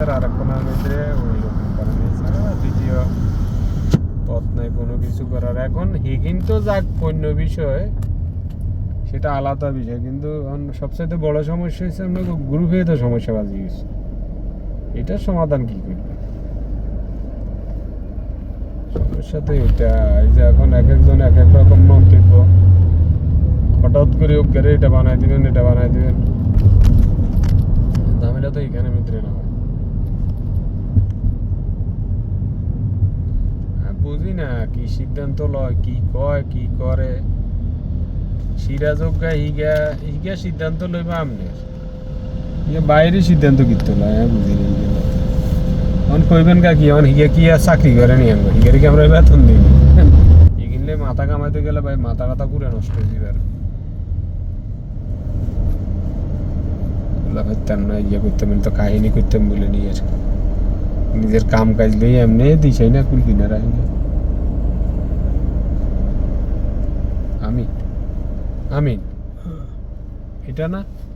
আর কোনার ভিতরে ওই রকম করা নেই ছাড়া দ্বিতীয় পথ নাই কোনো কিছু করার। এখন কিন্তু যাক অন্য বিষয়, সেটা আলাদা বিষয়, কিন্তু সবচাইতে বড় সমস্যা হচ্ছে আমরা গ্রুপে তো সমস্যা বাজি গেছে। এটার সমাধান কি করবে? সমস্যা তো এটা, এই যে এখন এক একজন এক এক রকম মন্তব্য, হঠাৎ করে ওকে এটা বানাই দিবেন এটা বানাই দিবেন, ঝামেলা তো এখানে মিত্রে না হয়। বুঝি না কি সিদ্ধান্ত লয়, কি কয়, কি করে। সিরাজজ্ঞা হিগা হিগা সিদ্ধান্ত লইবা আমনের বাইরে সিদ্ধান্ত কিনতে লয়, বুঝি না। অন কইবেন কি অন হিগা কি আর চাকরি করে নি আমরা হিগারি কি আমরা বেতন দিই এগিনলে মাথা কামাইতে গেলে ভাই মাথা কথা পুরো নষ্ট হয়ে যাবে। করতাম না, ইয়ে করতাম তো কাহিনী করতাম বলে নিয়ে নিজের কাম কাজ লই এমনি দিছাই না কুল কিনারা। আমি এটা না